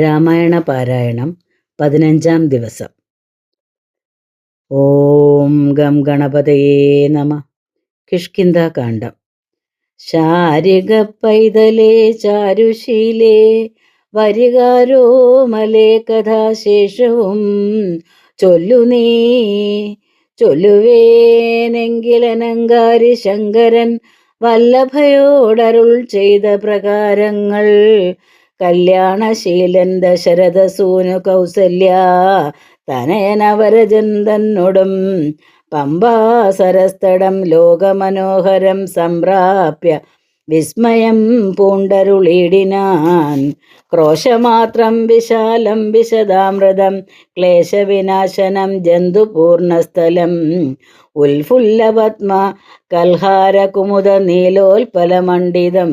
രാമായണ പാരായണം 15-ാം ദിവസം. ഓം ഗം ഗണപതയേ നമ. കിഷ്കിന്ധാകാന്ഡം. ശാരിക പൈതലേ ചാരുശീലേ വരികാരോ മലേ കഥാശേഷവും ചൊല്ലു നീ ചൊല്ലുവേനെങ്കിലനങ്കാരി ശങ്കരൻ വല്ലഭയോടരുൾ ചെയ്ത പ്രകാരങ്ങൾ. കല്യാണശീലൻ ദശരഥസൂനു കൗസല്യ തനയനവരജൻ തന്നോടും പമ്പാസരസ്തടം ലോകമനോഹരം സംപ്രാപ്യ വിസ്മയം പൂണ്ടരുളിടിനാൻ. ക്രോശമാത്രം വിശാലം വിശദാമൃതം ക്ലേശവിനാശനം ജന്തുപൂർണസ്ഥലം ഉൽഫുല്ലപത്മ കൽഹാരകുമുദ നീലോൽപലമണ്ഡിതം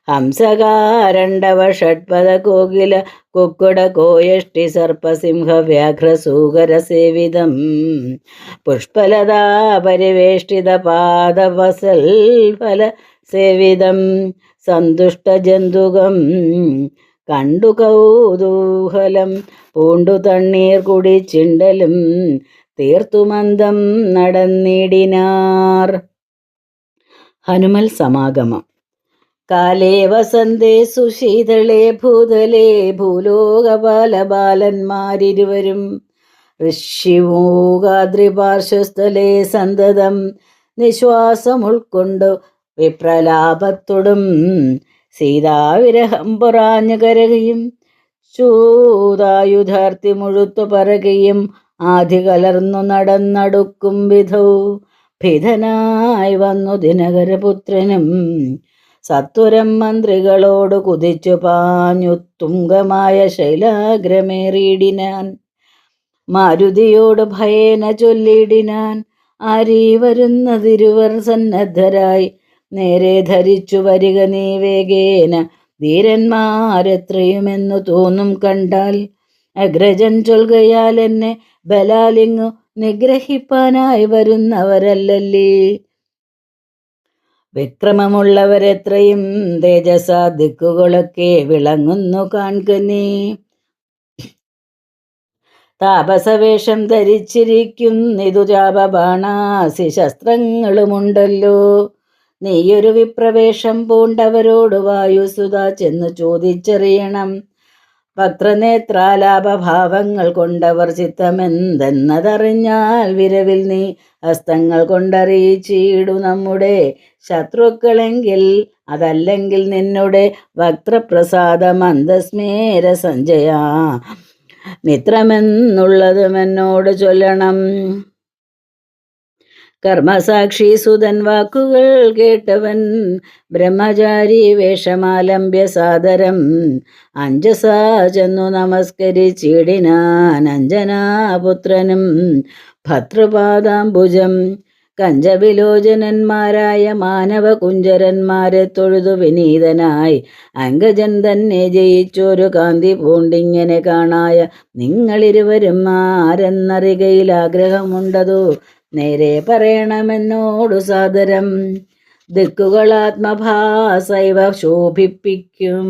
ഹംസകാരണ്ഡവ ഷഡ്പദ കോകില കുക്കുട കോയഷ്ടി സർപ്പസിംഹ വ്യാഘ്രസൂകര സേവിതം പുഷ്പലതാ പരിവേഷ്ടിത പാദവസൽ ഫല സേവിതം സന്തുഷ്ടജന്തുകം കണ്ടു കൗതൂഹലം പൂണ്ടു തണ്ണീർ കുടിച്ചിണ്ടലും തീർത്തുമന്ദം നടന്നിടിനാർ. ഹനുമൽ സമാഗമം. കാലേ വസന്തേ സുശീതളേ ഭൂതലേ ഭൂലോകപാലബാലന്മാരിരുവരും ഋഷിമൂകാദ്രിപാർശ്വസ്ഥലേ സന്തതം നിശ്വാസമുൾക്കൊണ്ടു വിപ്രലാപത്തോടും സീതാവിരഹം പൊറാഞ്ഞു കരകയും ചൂതായുധാർത്തി മുഴുത്തു പറകയും ആധി കലർന്നു നടന്നടുക്കും വിധൗ ഭിതനായി വന്നു ദിനകരപുത്രനും സത്വരം മന്ത്രികളോട് കുതിച്ചു പാഞ്ഞു തുംഗമായ ശൈലാഗ്രമേറിയിടിനാൻ. മാരുതിയോട് ഭയേന ചൊല്ലിയിടിനാൻ, ആരീ വരുന്നതിരുവർ സന്നദ്ധരായി നേരെ ധരിച്ചു വരിക നീ വേഗേന. ധീരന്മാരെത്രയുമെന്നു തോന്നും കണ്ടാൽ അഗ്രജൻ ചൊൽകയാൽ എന്നെ ബലാലിങ്ങു നിഗ്രഹിപ്പാനായി വരുന്നവരല്ലല്ലേ. വിക്രമമുള്ളവരെത്രയും തേജസ ദിക്കുകളൊക്കെ വിളങ്ങുന്നു കാൺക നീ. താപസവേഷം ധരിച്ചിരിക്കുന്നിതു ചാപബാണാസി ശസ്ത്രങ്ങളുമുണ്ടല്ലോ. നീയൊരു വിപ്രവേഷം പൂണ്ടവരോട് വായുസുത ചെന്നു ചോദിച്ചറിയണം. വക്രനേത്രാലാപഭാവങ്ങൾ കൊണ്ടവർ ചിത്തമെന്തെന്നതറിഞ്ഞാൽ വിരവിൽ നീ ഹസ്തങ്ങൾ കൊണ്ടറിയിച്ചിടു നമ്മുടെ ശത്രുക്കളെങ്കിൽ. അതല്ലെങ്കിൽ നിന്നുടെ വക്രപ്രസാദ മന്ദസ്മേര സഞ്ജയ മിത്രമെന്നുള്ളതും എന്നോട് ചൊല്ലണം. കർമ്മസാക്ഷി സുതൻ വാക്കുകൾ കേട്ടവൻ ബ്രഹ്മചാരി വേഷമാലംബ്യ സാദരം അഞ്ജസാ ചെന്നു നമസ്കരിച്ചിടിനാൻ. അഞ്ജനാപുത്രനും ഭർതൃപാദാംബുജം കഞ്ചവിലോചനന്മാരായ മാനവ കുഞ്ചരന്മാരെ തൊഴുതു വിനീതനായി അങ്കജൻ തന്നെ ജയിച്ചൊരു കാന്തി പൂണ്ടിങ്ങനെ കാണായ നിങ്ങളിരുവരും ആരെന്നറികയിൽ ആഗ്രഹമുണ്ടതോ നേരെ പറയണമെന്നോടു സാദരം. ദിക്കുകളാത്മഭാസൈവ ശോഭിപ്പിക്കും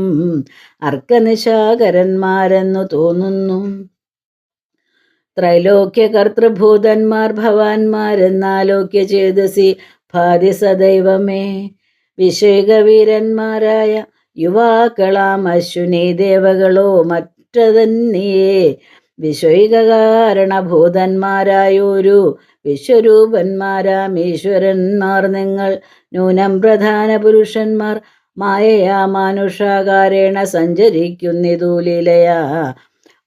അർക്കനിശാകരന്മാരെന്നു തോന്നുന്നു. ത്രൈലോക്യ കർത്തൃഭൂതന്മാർ ഭവാന്മാരെന്നാലോക്യ ചേതസി ഭാതി സദൈവമേ. വിഷയകവീരന്മാരായ യുവാക്കളാം അശ്വിനി ദേവകളോ മറ്റതന്നിയേ. വിശ്വൈകാരണഭൂതന്മാരായൊരു വിശ്വരൂപന്മാരാം ഈശ്വരന്മാർ നിങ്ങൾ. നൂനം പ്രധാന പുരുഷന്മാർ മായയാ മാനുഷാകാരേണ സഞ്ചരിക്കുന്നിതു ലീലയാ.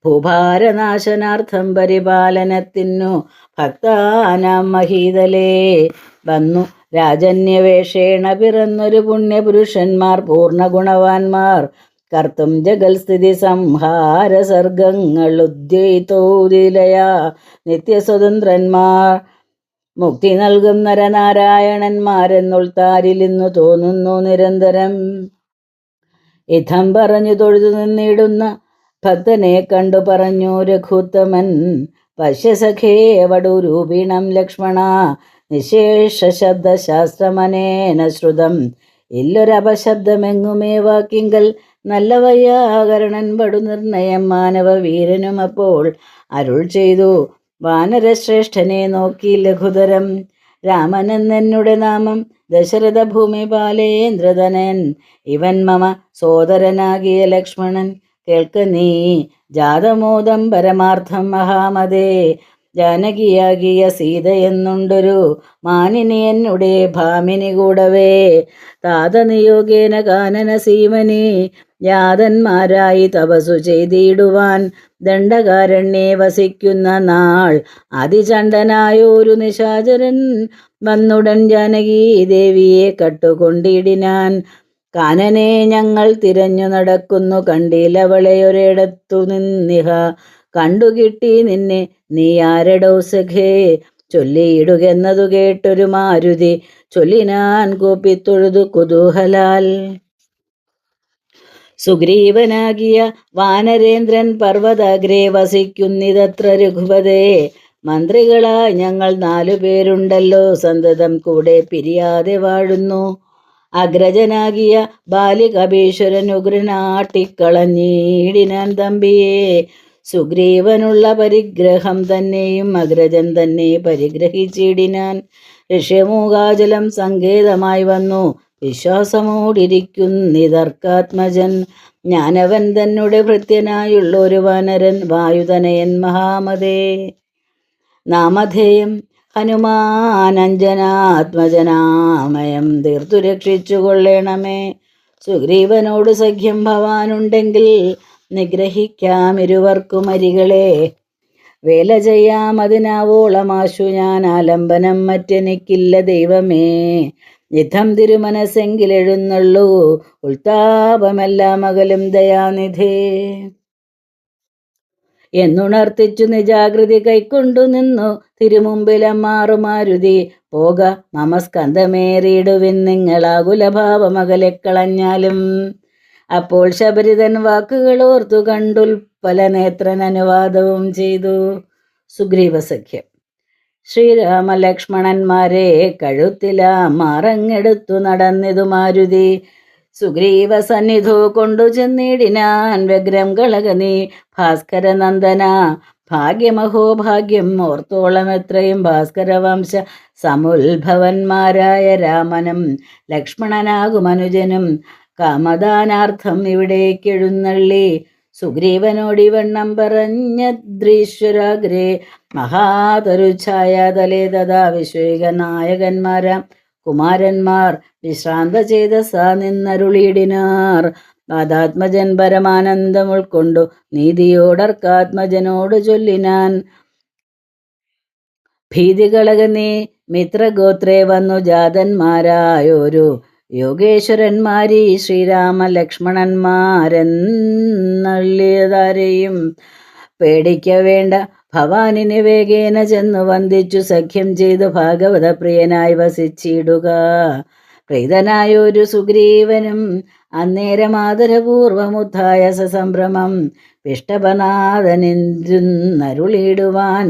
ഭൂഭാരനാശനാർത്ഥം പരിപാലനത്തിനു ഭക്താനാം മഹീതലേ വന്നു രാജന്യവേഷേണ പിറന്നൊരു പുണ്യപുരുഷന്മാർ പൂർണ്ണഗുണവാന്മാർ. കർത്തും ജഗൽസ്ഥിതി സംഹാര സർഗങ്ങൾ ഉദ്യയിതോദിലയാ നിത്യസ്വതന്ത്രന്മാർ. മുക്തി നൽകും നരനാരായണന്മാരെന്നുൾത്താരിലിന്നു തോന്നുന്നു നിരന്തരം. ഇഥം പറഞ്ഞു തൊഴുതു നിന്നിടുന്ന ഭക്തനെ കണ്ടു പറഞ്ഞു രഘുത്തമൻ. പശ്യസഖേ വടുരൂപിണം ലക്ഷ്മണ നിശേഷ ശബ്ദശാസ്ത്രമനേന ശ്രുതം. ഇല്ലൊരപശബ്ദമെങ്ങുമേ വാക്കിങ്കൽ നല്ല വയ്യാകരണൻ പടു നിർണയം മാനവ വീരനും അപ്പോൾ അരുൾ ചെയ്തു, വാനരശ്രേഷ്ഠനെ നോക്കി ലഘുതരം. രാമനെന്നെന്നുടെ നാമം ദശരഥ ഭൂമി ബാലേന്ദ്രധനൻ, ഇവൻ മമ സോദരനാകിയ ലക്ഷ്മണൻ. കേൾക്ക നീ ജാതമോദം പരമാർത്ഥം മഹാമതേ. ജാനകിയാകിയ സീത എന്നുണ്ടൊരു മാനിനി എന്നുടെ ഭാമിനി കൂടവേ. താതനിയോഗേന കാനന സീമനി യാതന്മാരായി തപസു ചെയ്തിടുവാൻ ദണ്ഡകാരണ്യെ വസിക്കുന്ന നാൾ അതിചണ്ഡനായൊരു നിശാചരൻ വന്നുടൻ ജാനകി ദേവിയെ കട്ടുകൊണ്ടിടിനാൻ. കാനനെ ഞങ്ങൾ തിരഞ്ഞു നടക്കുന്നു, കണ്ടില്ലവളെ ഒരിടത്തു നിന്നിഹ. കണ്ടുകിട്ടി നിന്നെ നീ ആരടോ സഖേ, ചൊല്ലിയിടുകെന്നതു കേട്ടൊരു മാരുതി ചൊല്ലിനാൻ കൂപ്പിത്തൊഴുതു കുതൂഹലാൽ. സുഗ്രീവനാകിയ വാനരേന്ദ്രൻ പർവ്വതാഗ്രേ വസിക്കുന്നിതത്ര രഘുപതേ. മന്ത്രികളായി ഞങ്ങൾ 4 പേരുണ്ടല്ലോ, സന്തതം കൂടെ പിരിയാതെ വാഴുന്നു. അഗ്രജനാകിയ ബാലികപീശ്വരൻ ഉഗ്രനാട്ടിക്കളഞ്ഞിടിനാൻ തമ്പിയെ. സുഗ്രീവനുള്ള പരിഗ്രഹം തന്നെയും അഗ്രജൻ തന്നെ പരിഗ്രഹിച്ചിടിനാൻ. ഋഷ്യമൂകാചലം സങ്കേതമായി വന്നു വിശ്വാസമോടിരിക്കുന്നിതർക്കാത്മജൻ. ഞാനവൻ തന്നെ ഭൃത്യനായുള്ളൊരു വാനരൻ വായുതനയൻ മഹാമതേ. നാമധേയം ഹനുമാനഞ്ജനാത്മജനാമയം തീർത്തു രക്ഷിച്ചു കൊള്ളണമേ. സുഗ്രീവനോട് സഖ്യം ഭവാനുണ്ടെങ്കിൽ നിഗ്രഹിക്കാം ഇരുവർക്കും അരികളെ. വേല ചെയ്യാം അതിനാവോളമാശു ഞാൻ, ആലംബനം മറ്റെനിക്കില്ല ദൈവമേ. യുദ്ധം തിരുമനസ്സെങ്കിലെഴുന്നള്ളൂ, ഉൾത്താപമെല്ലാം അകലും ദയാനിധേ. എന്നുണർത്തിച്ചു നിജാകൃതി കൈക്കൊണ്ടു നിന്നു തിരുമുമ്പിലമ്മാറു മാരുതി. പോക മമസ്കന്ധമേറിയിടുവിൻ നിങ്ങളാകുലഭാവമകലെക്കളഞ്ഞാലും. അപ്പോൾ ശബരിതൻ വാക്കുകൾ ഓർത്തു കണ്ടുൽപ്പല നേത്രൻ അനുവാദവും ചെയ്തു. സുഗ്രീവസഖ്യം. ശ്രീരാമലക്ഷ്മണന്മാരെ കഴുത്തിലാമാറങ്ങെടുത്തു നടന്നിതു മാരുതി. സുഗ്രീവ സന്നിധോ കൊണ്ടു ചെന്നിടിനാൻ വ്യഗ്രം കളകനീ ഭാസ്കരനന്ദന. ഭാഗ്യമഹോ ഭാഗ്യം ഓർത്തോളം എത്രയും ഭാസ്കരവംശ സമുത്ഭവന്മാരായ രാമനും ലക്ഷ്മണനാകും അനുജനും കാമദാനാർത്ഥം ഇവിടേക്കെഴുന്നള്ളി. സുഗ്രീവനോടിവണ്ണം പറഞ്ഞദ്രീശ്വരാഗ്രേ മഹാതരുഛായാതലേ തഥാ വിശ്വേക നായകന്മാരാം കുമാരന്മാർ വിശ്രാന്ത ചേതസാ നിന്നരുളിയിടിനാർ. ആദാത്മജൻ പരമാനന്ദം ഉൾക്കൊണ്ടു നീതിയോടർക്കാത്മജനോട് ചൊല്ലിനാൻ. ഭീതികളകനീ മിത്രഗോത്രേ വന്നു ജാതന്മാരായൊരു യോഗേശ്വരന്മാരീ ശ്രീരാമ ലക്ഷ്മണന്മാരെന്നള്ളിയതാരെയും പേടിക്ക വേണ്ട. ഭവാനിനെ വേഗേന ചെന്നു വന്ദിച്ചു സഖ്യം ചെയ്തു ഭാഗവത പ്രിയനായി വസിച്ചിടുക. പ്രീതനായൊരു സുഗ്രീവനും അന്നേരം ആദരപൂർവമുദ്ധായ സസംഭ്രമം വിഷ്ടപനാഥനെന്തുന്നരുളിയിടുവാൻ.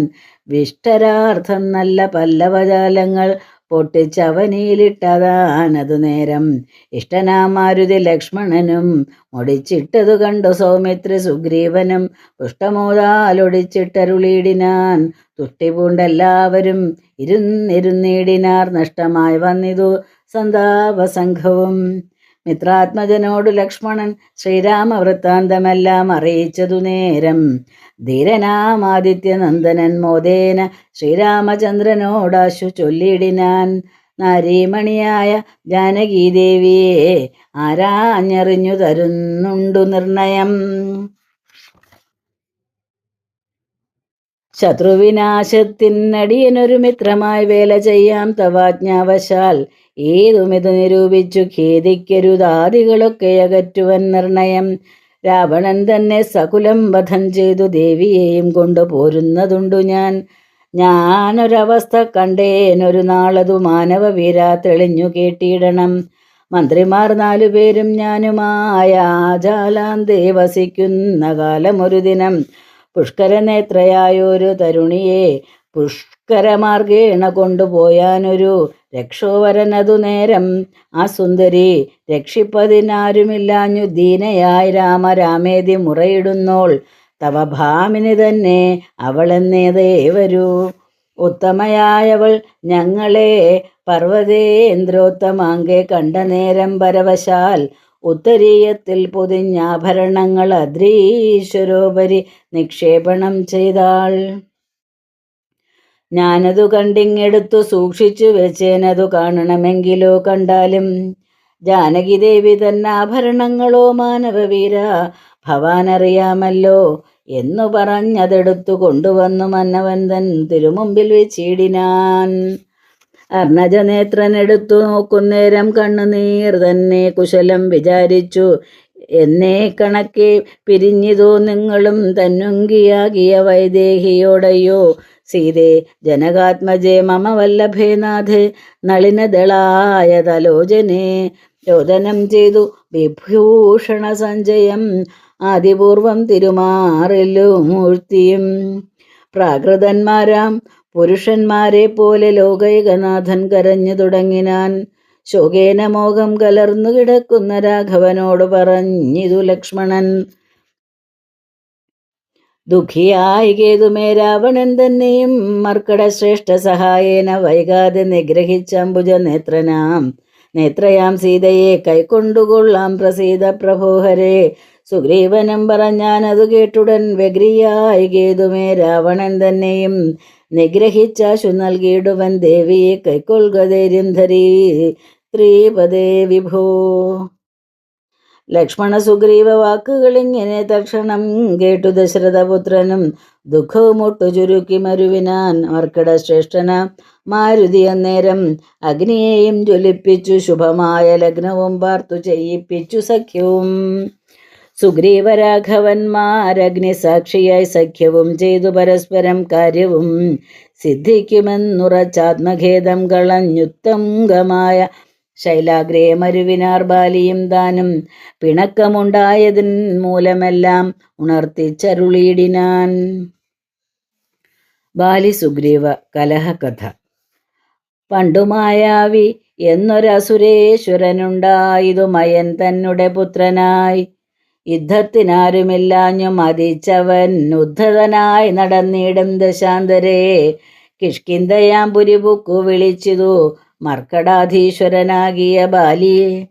വിഷ്ടരാർത്ഥം നല്ല പല്ലവജാലങ്ങൾ പൊട്ടിച്ചവനിയിലിട്ടതാനതു നേരം. ഇഷ്ടനാമാരുതി ലക്ഷ്മണനും ഒടിച്ചിട്ടതു കണ്ടു സൗമിത്രി സുഗ്രീവനും പുഷ്ടമോദാലൊടിച്ചിട്ടരുളിയിടിനാൻ. തുഷ്ടി പൂണ്ടെല്ലാവരും ഇരുന്നിരുന്നിടിനാർ. നഷ്ടമായി വന്നിതു സന്താപസംഘവും. മിത്രാത്മജനോടു ലക്ഷ്മണൻ ശ്രീരാമവൃത്താന്തമെല്ലാം അറിയിച്ചതു നേരം. ധീരനാമാദിത്യനന്ദനൻ മോദേന ശ്രീരാമചന്ദ്രനോടാശു ചൊല്ലിയിടിനാൻ. നാരീമണിയായ ജാനകീദേവിയെ ആരാഞ്ഞറിഞ്ഞു തരുന്നുണ്ടു നിർണയം. ശത്രുവിനാശത്തിനടിയനൊരു മിത്രമായി വേല ചെയ്യാം തവാജ്ഞാവശാൽ. ഏതുമിത് നിരൂപിച്ചു ഖേദിക്കരുതാദികളൊക്കെ അകറ്റുവൻ നിർണയം. രാവണൻ തന്നെ സകുലം വധം ചെയ്തു ദേവിയെയും കൊണ്ടു പോരുന്നതുണ്ടു ഞാൻ. ഞാനൊരവസ്ഥ കണ്ടേനൊരു നാളതു മാനവ വീരാ തെളിഞ്ഞു കേട്ടിടണം. മന്ത്രിമാർ 4 പേരും ഞാനുമായ ജാലാന്തേ വസിക്കുന്ന കാലമൊരു ദിനം പുഷ്കരനേത്രയായൊരു തരുണിയെ പുഷ്കരമാർഗേണ കൊണ്ടുപോയാനൊരു രക്ഷോവരനതു നേരം ആ സുന്ദരി രക്ഷിപ്പതിനാരുമില്ലാഞ്ഞു ദീനയായി രാമേതി മുറയിടുന്നോൾ തവ ഭാമിനി തന്നെ അവളെന്നേതേ വരൂ. ഉത്തമയായവൾ ഞങ്ങളെ പർവ്വതേന്ദ്രോത്തമാങ്കെ കണ്ട നേരം പരവശാൽ ഉത്തരീയത്തിൽ പൊതിഞ്ഞാഭരണങ്ങൾ അദ്രീശ്വരോപരി നിക്ഷേപണം ചെയ്താൾ. ഞാനതു കണ്ടിങ്ങെടുത്തു സൂക്ഷിച്ചു വെച്ചേനതു കാണണമെങ്കിലോ കണ്ടാലും. ജാനകിദേവി തന്നാഭരണങ്ങളോ മാനവവീര ഭവാനറിയാമല്ലോ എന്നു പറഞ്ഞതെടുത്തു കൊണ്ടുവന്നു മന്നവൻ തൻ തിരുമുമ്പിൽ വെച്ചിടിനാൻ. അർണജനേത്രനെടുത്തു നോക്കുന്നേരം കണ്ണുനീർ തന്നെ കുശലം വിചാരിച്ചു. എന്നെ കണക്കെ പിരിഞ്ഞിതോ നിങ്ങളും തന്നുങ്കിയാകിയ വൈദേഹിയോടയോ സീതേ ജനകാത്മജേ മമ വല്ലഭേനാഥേ നളിനദളായ തലോചനെ രോദനം ചെയ്തു വിഭൂഷണ സഞ്ജയം ആദിപൂർവം തിരുമാറിലു മൂർത്തിയും. പ്രാകൃതന്മാരാം പുരുഷന്മാരെ പോലെ ലോകൈകനാഥൻ കരഞ്ഞു തുടങ്ങിനാൻ. ശോകേന മോഹം കലർന്നു കിടക്കുന്ന രാഘവനോട് പറഞ്ഞിതു ലക്ഷ്മണൻ. ദുഃഖിയായി കേതുമേ രാവണൻ തന്നെയും മർക്കടശ്രേഷ്ഠ സഹായേന വൈകാതെ നിഗ്രഹിച്ചംബുജ നേത്രയാം സീതയെ കൈക്കൊണ്ടുകൊള്ളാം പ്രസീത പ്രഭോഹരെ. സുഗ്രീവനും പറഞ്ഞാനതു കേട്ടുടൻ വ്യഗ്രിയായി കേതുമേ രാവണൻ തന്നെയും നിഗ്രഹിച്ചാശു നൽകിയിടുവൻ ദേവിയെ കൈക്കൊള്ളുക ധൈര്യം ധരീ ത്രീപദേ വിഭോ. ലക്ഷ്മണ സുഗ്രീവ വാക്കുകളിങ്ങനെ തക്ഷണം കേട്ടു ദശരഥപുത്രനും ദുഃഖവുമൊട്ടു ചുരുക്കി മരുവിനാൻ. മർക്കടശ്രേഷ്ഠന മാരുതി അന്നേരം അഗ്നിയെയും ജ്വലിപ്പിച്ചു ശുഭമായ ലഗ്നവും പാർത്തു ചെയ്യിപ്പിച്ചു സഖ്യവും. സുഗ്രീവരാഘവന്മാരഗ്നി സാക്ഷിയായി സഖ്യവും ചെയ്തു പരസ്പരം കാര്യവും സിദ്ധിക്കുമെന്നുറച്ചാത്മഖേദം കളഞ്ഞുത്തംഗമായ ശൈലാഗ്രേ മരുവിനാർ ബാലിയും താനും പിണക്കമുണ്ടായതിൻ മൂലമെല്ലാം ഉണർത്തിച്ചരുളിയിടിനാൻ. ബാലി സുഗ്രീവ കലഹകഥ. പണ്ടുമായാവി എന്നൊരസുരേശ്വരനുണ്ടായതു മയൻ തന്നെ പുത്രനായി. യുദ്ധത്തിനാരുമില്ലാഞ്ഞു മതിച്ചവൻ ഉദ്ധതനായി നടന്നിടും ദശാന്തരേ. കിഷ്കിന്ധയാം പുരിപുക്കു വിളിച്ചിതു മർക്കടാധീശ്വരനാകിയ ബാലിയെ.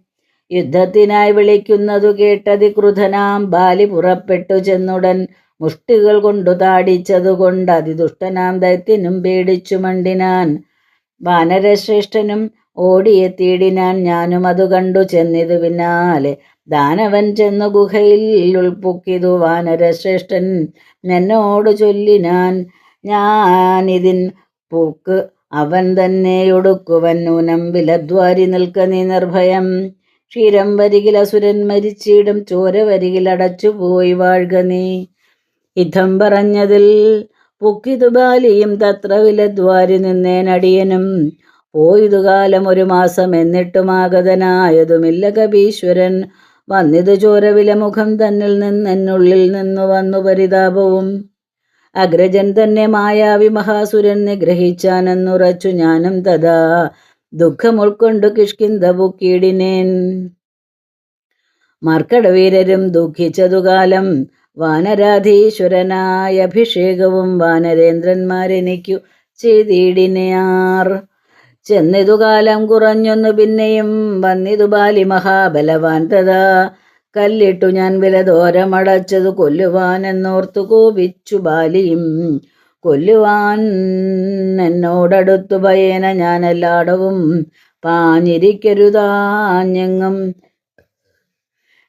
യുദ്ധത്തിനായി വിളിക്കുന്നതു കേട്ടതിക്രുധനാം ബാലി പുറപ്പെട്ടു ചെന്നുടൻ മുഷ്ടികൾ കൊണ്ടു താടിച്ചതുകൊണ്ട് അതിദുഷ്ടനാം ദൈത്യനും പേടിച്ചു മണ്ടിനാൻ. വാനരശ്രേഷ്ഠനും ഓടിയെത്തിയിടിനാൻ. ഞാനും അതു കണ്ടു ചെന്നിതു പിന്നാലെ. ദാനവൻ ചെന്നു ഗുഹയിൽ ഉൾപ്പൊക്കിതു വാനരശ്രേഷ്ഠൻ എന്നോട് ചൊല്ലിനാൻ. ഞാനിതിൻ പൂക്ക് അവൻ തന്നെ ഒടുക്കുവൻ നൂനം വിലദ്വാരി നിൽക്ക നീ നിർഭയം. ക്ഷീരം വരികിൽ അസുരൻ മരിച്ചിടും ചോര വരികിൽ അടച്ചുപോയി വാഴ്ക നീ. യുദ്ധം പറഞ്ഞതിൽ പൊക്കിതു ബാലിയും തത്ര വിലദ്വാരി നിന്നേനടിയനും. പോയതു കാലം 1 മാസം എന്നിട്ടുമാഗതനായതുമില്ല കപീശ്വരൻ. വന്നിതു ചോരവില മുഖം തന്നിൽ നിന്നെന്നുള്ളിൽ നിന്നു വന്നു പരിതാപവും. അഗ്രജൻ തന്നെ മായാവി മഹാസുരൻ നിഗ്രഹിച്ചാനെന്നുറച്ചു ഞാനും തഥാ ദുഃഖം ഉൾക്കൊണ്ടു കിഷ്കിന്ധ പൊക്കിയിടിനേൻ. മർക്കടവീരരും ദുഃഖിച്ചതുകാലം വാനരാധീശ്വരനായ അഭിഷേകവും വാനരേന്ദ്രന്മാരെനിക്കു ചെയ്തിടിനാർ. ചെന്നിതുകാലം കുറഞ്ഞൊന്നു പിന്നെയും വന്നിതു ബാലി മഹാബലവാൻ തഥാ. കല്ലിട്ടു ഞാൻ വിലദോരമടച്ചതു കൊല്ലുവാൻ എന്നോർത്തു കോപിച്ചു ബാലിയും. കൊല്ലുവാൻ എന്നോടടുത്തു ഭയേന ഞാനെല്ലാടവും പാഞ്ഞിരിക്കരുതാഞ്ഞെങ്ങും.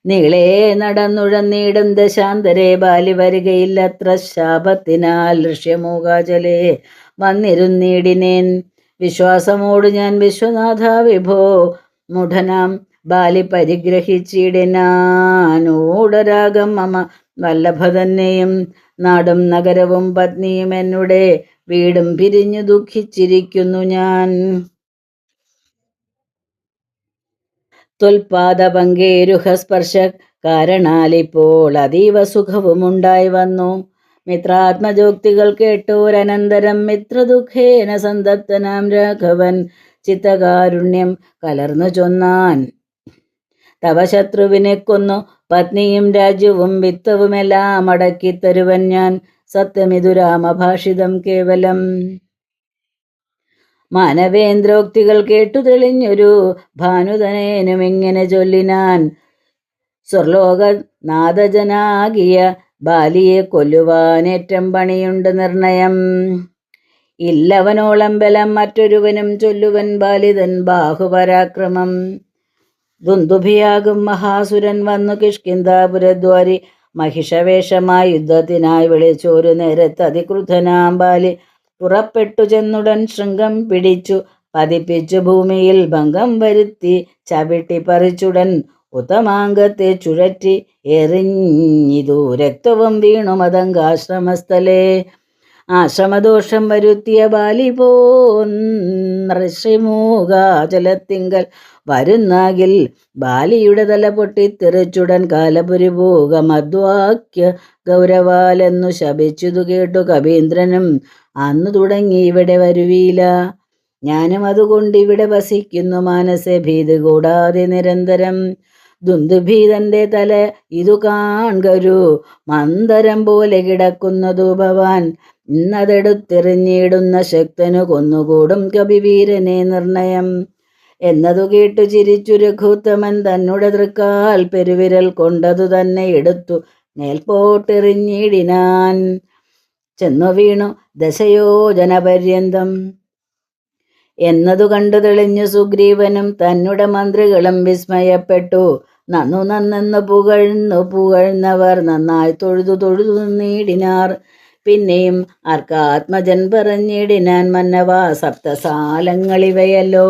നീളേ നടന്നുഴന്നീടും ദശാന്തരേ ബാലി വരികയില്ലത്ര ശാപത്തിനാൽ ഋഷ്യമൂകാചലേ വന്നിരുന്നീടിനേൻ. വിശ്വാസമോട് ഞാൻ വിശ്വനാഥ വിഭോ മുഠനാം ബാലി പരിഗ്രഹിച്ചിടിനാനൂഢരാഗം മമ വല്ലഭ തന്നെയും. നാടും നഗരവും പത്നിയും എന്നുടെ വീടും പിരിഞ്ഞു ദുഃഖിച്ചിരിക്കുന്നു ഞാൻ. ത്വൽപാദപങ്കേരുഹസ്പർശ കാരണാലിപ്പോൾ അതീവ സുഖവുമുണ്ടായി വന്നു. മിത്രാത്മജോക്തികൾ കേട്ടോരനന്തരം മിത്രദുഃഖേന സന്തപ്തനാം രാഘവൻ ചിത്തകാരുണ്യം കലർന്നു ചൊന്നാൻ. തവ ശത്രുവിനെ കൊന്നു പത്നിയും രാജ്യവും വിത്തവുമെല്ലാം അടക്കിത്തരുവൻ ഞാൻ. സത്യമിതു രാമഭാഷിതം കേവലം. മാനവേന്ദ്രോക്തികൾ കേട്ടു തെളിഞ്ഞൊരു ഭാനുതനേനും ഇങ്ങനെ ചൊല്ലിനാൻ. സ്വർലോകനാഥജനാകിയ ബാലിയെ കൊല്ലുവാനേറ്റം പണിയുണ്ട് നിർണയം. ഇല്ലവനോളം ബലം മറ്റൊരുവനും ചൊല്ലുവൻ ബാലിതൻ ബാഹുപരാക്രമം. ദുന്ദുഭിയാകും മഹാസുരൻ വന്നു കിഷ്കിന്ധാപുരദ്വാരി മഹിഷവേഷമായി യുദ്ധത്തിനായി വിളിച്ചോരു നേരത്ത് അതിക്രുദ്ധനാം ബാലി പുറപ്പെട്ടു ചെന്നുടൻ ശൃംഗം പിടിച്ചു പതിപ്പിച്ചു ഭൂമിയിൽ ഭംഗം വരുത്തി ചവിട്ടി പറിച്ചുടൻ ഉത്തമാംഗത്തെ ചുഴറ്റി എറിഞ്ഞിതു രക്തവും വീണു മതങ്കാശ്രമസ്ഥലേ. ആശ്രമദോഷം വരുത്തിയ ബാലി പോശ്രീമൂകാചലത്തിങ്കൽ വരുന്നാകിൽ ബാലിയുടെ തല പൊട്ടിത്തെറിച്ചുടൻ കാലപുരിഭൂക മദ്വാക്യ ഗൗരവാലെന്നു ശപിച്ചതു കേട്ടു കവീന്ദ്രനും അന്നു തുടങ്ങി ഇവിടെ വരുവീല. ഞാനും അതുകൊണ്ട് ഇവിടെ വസിക്കുന്നു മാനസെ ഭീതി കൂടാതെ നിരന്തരം. ദുന്ദുഭീതന്റെ തല ഇതു കാൺകരു മന്ദരം പോലെ കിടക്കുന്നതു ഭവാൻ. ഇന്നതെടുത്തെറിഞ്ഞിടുന്ന ശക്തനു കൊന്നുകൂടും കവിവീരനെ നിർണയം. എന്നതു കേട്ടു ചിരിച്ചു രഘുത്തമൻ തന്നെ തൃക്കാൽ പെരുവിരൽ കൊണ്ടതു തന്നെ എടുത്തു മേൽപോട്ടെറിഞ്ഞിടിനാൻ. ചെന്നു വീണു ദശയോജനപര്യന്തം. എന്നതു കണ്ടു തെളിഞ്ഞു സുഗ്രീവനും തന്നെ മന്ത്രികളും വിസ്മയപ്പെട്ടു. നന്നെന്നു പുകഴ്ന്നവർ നന്നായി തൊഴുതു നിന്നിടിനാർ. പിന്നെയും ആർക്കാത്മജൻ പറഞ്ഞിടിനാൻ മന്നവാ സപ്തസാലങ്ങളിവയല്ലോ.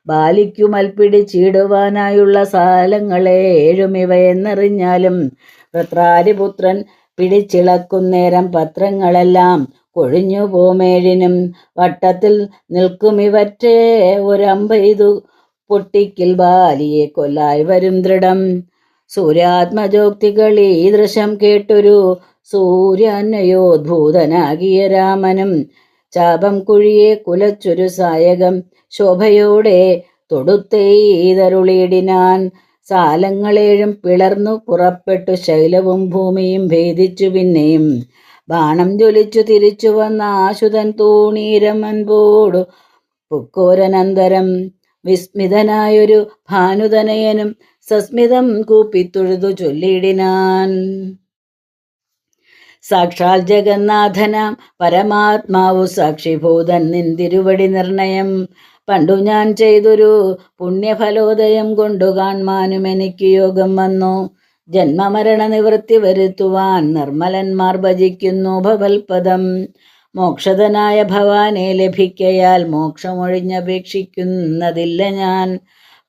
ബാലിക്കു മൽപ്പിടിച്ചിടുവാനായുള്ള സാലങ്ങളേഴും ഇവയെന്നറിഞ്ഞാലും വൃത്രാരിപുത്രൻ പിടിച്ചിളക്കുന്നേരം പത്രങ്ങളെല്ലാം കൊഴിഞ്ഞു പോമേഴിനും വട്ടത്തിൽ നിൽക്കുമിവറ്റേ ഒരമ്പെയ്തു പൊട്ടിക്കിൽ ബാലിയെ കൊല്ലായി വരും ദൃഢം. സൂര്യാത്മജോക്തികൾ ഈ ദൃശ്യം കേട്ടൊരു സൂര്യാന്വയോദ്ഭൂതനാകിയ രാമനും ചാപം കുഴിയെ കുലച്ചൊരു സായകം ശോഭയോടെ തൊടുത്തെയ്തരുളിയിടിനാൻ. സാലങ്ങളേഴും പിളർന്നു പുറപ്പെട്ടു ശൈലവും ഭൂമിയും ഭേദിച്ചു. പിന്നെയും ബാണം ജ്വലിച്ചു തിരിച്ചു വന്ന ആശുതൻ തൂണീരമൻപോടു പുക്കോരനന്തരം. വിസ്മിതനായൊരു ഭാനുതനയനും സസ്മിതം കൂപ്പിത്തൊഴുതു ചൊല്ലിയിടിനാൻ. സാക്ഷാൽ ജഗന്നാഥനാം പരമാത്മാവു സാക്ഷിഭൂതൻ നിന്തിരുവടി നിർണയം. പണ്ടു ഞാൻ ചെയ്തൊരു പുണ്യഫലോദയം കൊണ്ടു കാൺമാനും എനിക്ക് യോഗം വന്നു. ജന്മമരണ നിവൃത്തി വരുത്തുവാൻ നിർമ്മലന്മാർ ഭജിക്കുന്നു ഭവൽപദം. മോക്ഷതനായ ഭവാനെ ലഭിക്കയാൽ മോക്ഷമൊഴിഞ്ഞപേക്ഷിക്കുന്നതില്ല ഞാൻ.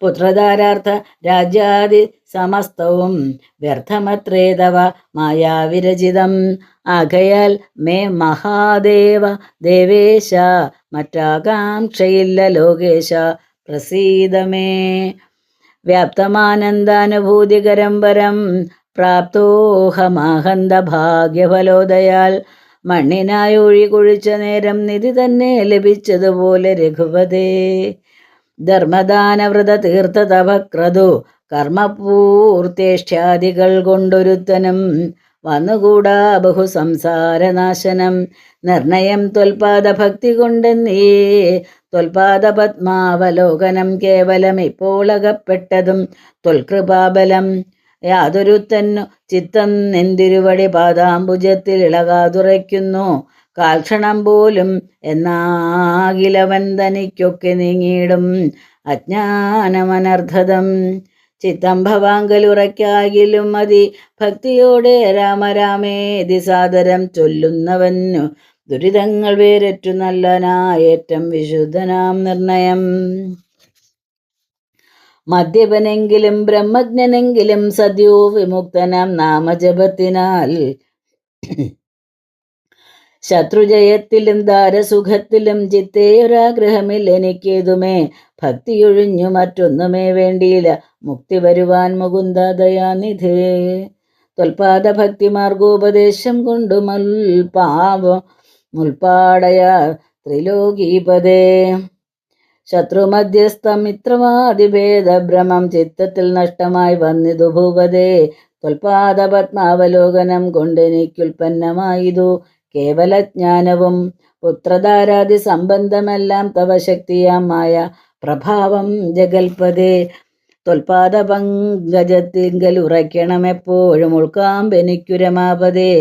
പുത്രധാരാർത്ഥ രാജ്യാദി സമസ്തവും വ്യർത്ഥമത്രേ തവ മായാവിരചിതം. ആകയാൽ മേ മഹാദേവ ദേവേശ മറ്റാകാംക്ഷയില്ല ലോകേശ പ്രസീദമേ. വ്യാപ്തമാനന്ദാനുഭൂതികരം വരം പ്രാപ്തോഹമാഹന്ത ഭാഗ്യഫലോദയാൽ. മണ്ണിനായി ഒഴി കുഴിച്ച നേരം നിധി തന്നെ ലഭിച്ചതുപോലെ രഘുപതേ. ധർമ്മദാനവ്രത തീർത്ഥ തപക്രതു കർമ്മപൂർത്തേഷ്ട്യാദികൾ കൊണ്ടൊരുത്തനും വന്നുകൂടാ ബഹു സംസാരനാശനം. നിർണയം ത്വൽപാദ ഭക്തി കൊണ്ടെന്നീ ത്വൽപാദ പത്മാവലോകനം കേവലം. ഇപ്പോൾ അകപ്പെട്ടതും ത്വൽകൃപാബലം. യാതൊരുത്തന്നു ചിത്തം നിന്തിരുവടി പാദാംബുജത്തിൽ ഇളകാതുറയ്ക്കുന്നു. കാൽക്ഷണം പോലും എന്നാകിലവൻ തനിക്കൊക്കെ നീങ്ങിയിടും അജ്ഞാനമനർദ്ധതം. ചിത്തം ഭവാങ്കലുറയ്ക്കാകിലും മതി ഭക്തിയോടെ രാമരാമേതി സാദരം ചൊല്ലുന്നവന്നു ദുരിതങ്ങൾ വേരറ്റു നല്ലനായേറ്റം വിശുദ്ധനാം നിർണയം. മദ്യപനെങ്കിലും ബ്രഹ്മജ്ഞനെങ്കിലും സദ്യോ വിമുക്തനാം നാമജപത്തിനാൽ. ശത്രുജയത്തിലും ദാരസുഖത്തിലും ചിത്തേയൊരാഗ്രഹമില്ല എനിക്കേതുമേ. ഭക്തിയൊഴിഞ്ഞു മറ്റൊന്നുമേ വേണ്ടിയില്ല മുക്തി വരുവാൻ മുകുന്ദ ദയാനിധേ. ത്വൽപാദ ഭക്തി മാർഗോപദേശം കൊണ്ടു മുൽപാടയ ത്രിലോകീപദേ. ശത്രുമധ്യസ്ഥ മിത്രമാതിഭേദഭ്രമം ചിത്തത്തിൽ നഷ്ടമായി വന്നിതു ഭൂപതേ. ത്വൽപാദ പത്മാവലോകനം കൊണ്ടെനിക്കുൽപ്പന്നമായതു കേവലജ്ഞാനവും പുത്രധാരാദി സംബന്ധമെല്ലാം തവ ശക്തിയാമായ പ്രഭാവം ജഗൽപദേ. ത്വൽപാദ പങ്കജത്തിങ്കൽ ഉറയ്ക്കണമെപ്പോഴും ഉൾക്കാമ്പെനിക്കുരമാപതേ.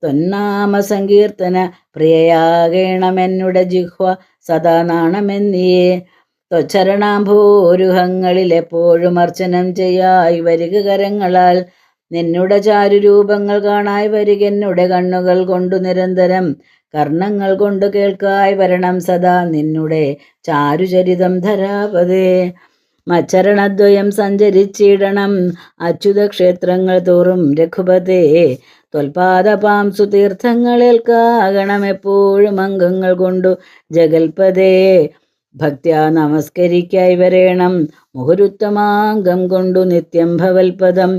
ത്വന്നാമ സങ്കീർത്തന പ്രിയയാകേണമെന്നുടെ ജിഹ്വ സദാ നാണമെന്നിയേ. ത്വച്ചരണാംഭോരുഹങ്ങളിൽ എപ്പോഴും അർച്ചനം ചെയ്യായി വരിക കരങ്ങളാൽ. നിന്നുടെ ചാരുരൂപങ്ങൾ കാണായി വരികെന്നുടെ കണ്ണുകൾ കൊണ്ടു നിരന്തരം. കർണങ്ങൾ കൊണ്ടു കേൾക്കായി വരണം സദാ നിന്നുടെ ചാരുചരിതം ധരാപതേ. മച്ചരണദ്വയം സഞ്ചരിച്ചിടണം അച്യുത ക്ഷേത്രങ്ങൾ തോറും രഘുപതേ. ത്വൽപാദപാംസു തീർത്ഥങ്ങളേൽക്കാകണമെപ്പോഴും അംഗങ്ങൾ കൊണ്ടു ജഗൽപതേ. ഭക്ത്യാ നമസ്കരിക്കായി വരേണം മുഹുരുത്തമാംഗം കൊണ്ടു നിത്യം ഭവൽപദം.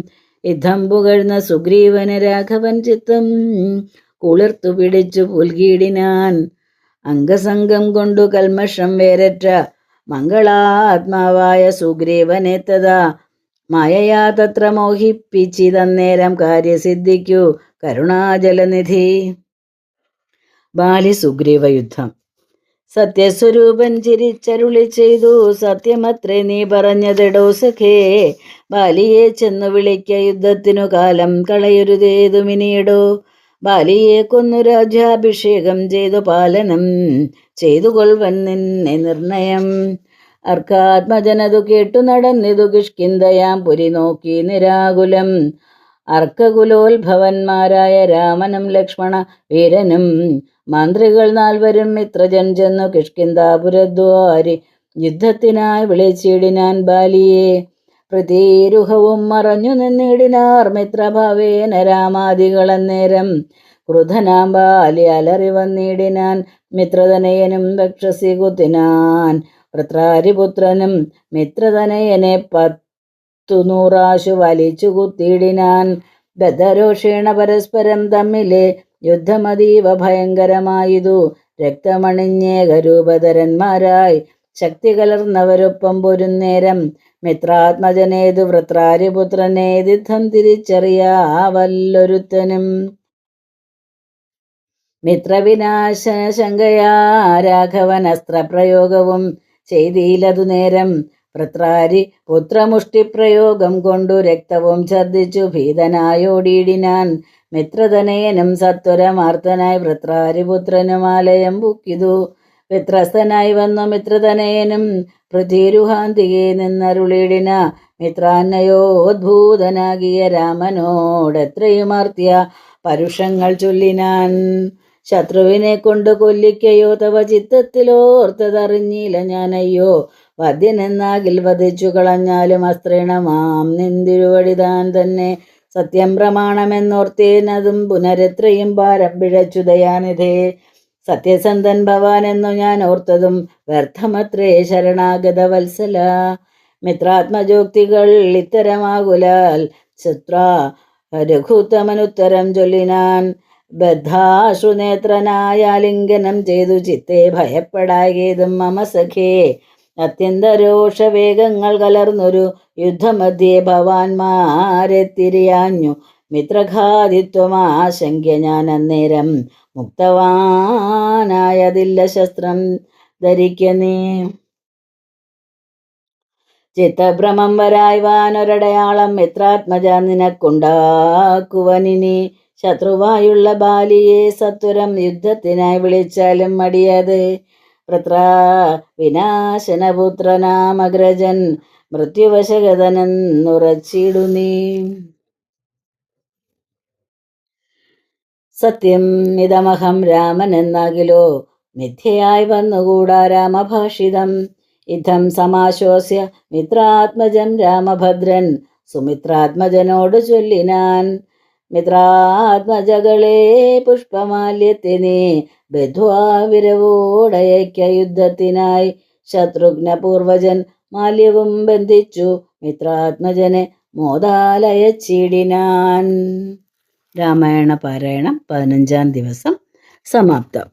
യുദ്ധം പുകഴ്ന്ന സുഗ്രീവന് രാഘവൻ ചിത്തം കുളിർത്തു പിടിച്ചു പുൽകിടിനാൻ. അംഗസംഗം കൊണ്ടു കൽമഷം വേരറ്റ മംഗളാത്മാവായ സുഗ്രീവനെ തഥാ മായയാ തത്ര മോഹിപ്പിച്ചിതന്നേരം കാര്യസിദ്ധിക്കു കരുണാജലനിധി. ബാലി സുഗ്രീവ യുദ്ധം. സത്യസ്വരൂപൻ ചിരിച്ചരുളി ചെയ്തു, സത്യമത്രേ നീ പറഞ്ഞതെടോ സഖേ. ബാലിയെ ചെന്നു വിളിക്ക, യുദ്ധത്തിനു കാലം കളയരുതേതുമിനിയിടോ. ബാലിയെ കൊന്നു രാജ്യാഭിഷേകം ചെയ്തു പാലനം ചെയ്തു കൊൾവൻ നിന്നെ നിർണയം. അർക്കാത്മജനതു കേട്ടു നടന്നിതു കിഷ്കിന്ധയാം പുരി നോക്കി നിരാകുലം. അർക്കകുലോത്ഭവന്മാരായ രാമനും ലക്ഷ്മണ വീരനും മന്ത്രികൾ 4 മിത്രജൻ ചെന്നു കിഷ്കിന്ധാപുരദ്വാരി യുദ്ധത്തിനായി വിളിച്ചിടിനാൻ ബാലിയെ. പ്രതിരുഹവും മറഞ്ഞു നിന്നിടിനാർ മിത്രഭാവേന രാമാദികളന്നേരം. ക്രുധനാം ബാലി അലറി വന്നിടിനാൻ, മിത്രതനയനും വക്ഷസി കുത്തിനാൻ. വൃത്രാരിപുത്രനും മിത്രതനയനെ 100 വലിച്ചു കുത്തിയിടിനാൻ. ബദ്ധരോഷേണ പരസ്പരം തമ്മിലെ യുദ്ധമതീവ ഭയങ്കരമായതു. രക്തമണിഞ്ഞേകരൂപധരന്മാരായി ശക്തി കലർന്നവരൊപ്പം പൊരുന്നേരം. മിത്രാത്മജനേതു വൃത്രാരിപുത്രനേതിദ്ധം തിരിച്ചറിയാവല്ലൊരുത്തനും. മിത്രവിനാശന ശങ്കയാ രാഘവൻ അസ്ത്രപ്രയോഗവും ചെയ്തിലതു നേരം. വൃത്രാരി പുത്രമുഷ്ടിപ്രയോഗം കൊണ്ടു രക്തവും ഛർദ്ദിച്ചു ഭീതനായോടിയിടിനാൻ. മിത്രതനയനും സത്വരമാർത്തനായി വൃത്രാരിപുത്രനും ആലയം പുക്കിതു. വിത്രസ്തനായി വന്നു മിത്രതനയനും പൃഥ്വിരുഹാന്തികെ നിന്നരുളിടിന. മിത്രാന്നയോദ്ഭൂതനാകിയ രാമനോടെത്രയുമാർത്തിയ പരുഷങ്ങൾ ചൊല്ലിനാൻ. ശത്രുവിനെ കൊണ്ട് കൊല്ലിക്കയോ തവ ചിത്തത്തിലോർത്തതറിഞ്ഞില്ല ഞാനയ്യോ. വധ്യനെന്നാകിൽ വധിച്ചു കളഞ്ഞാലും അസ്ത്രീണമാം നിന്തിരുവടിതാൻ തന്നെ. സത്യം പ്രമാണമെന്നോർത്തേനതും പുനരെത്രയും ഭാരം പിഴച്ചു ദയാനിധേ. സത്യസന്ധൻ ഭവാനെന്നു ഞാൻ ഓർത്തതും വ്യർത്ഥമത്രേ ശരണാഗത വത്സല. മിത്രാത്മജോക്തികൾ ഇത്തരമാകുലാൽ ശത്രാ രഘുത്തമനുത്തരം ചൊല്ലിനാൻ. ബദ്ധാശ്രുനേത്രനായ ലിംഗനം ചെയ്തു ചിത്തെ ഭയപ്പെടാകേതും മമ സഖേ. അത്യന്തരോഷവേഗങ്ങൾ കലർന്നൊരു യുദ്ധമധ്യേ ഭവാന്മാരെ തിരിയാഞ്ഞു. മിത്രഘാതിത്വമാശങ്ക്യ ഞാൻ അന്നേരം മുക്തവാനായതില്ല ശസ്ത്രം ധരിക്ക നീ. ചിത്തഭ്രമം വരായ്വാനൊരടയാളം മിത്രാത്മജ നിനക്കുണ്ടാക്കുവനിനി. ശത്രുവായുള്ള ബാലിയെ സത്വരം യുദ്ധത്തിനായി വിളിച്ചാലും മടിയത്. വൃത്രാ വിനാശനപുത്രനാമഗ്രജൻ മൃത്യുവശഗതനെന്നുറച്ചിടു നീ. സത്യം ഇതമഹം രാമൻ എന്നാകിലോ മിഥ്യയായി വന്നുകൂടാ രാമഭാഷിതം. ഇതം സമാശ്വാസ്യ മിത്രാത്മജം രാമഭദ്രൻ സുമിത്രാത്മജനോട് ചൊല്ലിനാൻ. മിത്രാത്മജകളെ പുഷ്പമാല്യത്തിനെ ബദ്ധ്വാ വിരവോടയക്ക യുദ്ധത്തിനായി. ശത്രുഘ്നപൂർവജൻ മാല്യവും ബന്ധിച്ചു മിത്രാത്മജനെ മോദാലയച്ചിടിനാൻ. രാമായണ പാരായണം 15-ാം ദിവസം സമാപ്തം.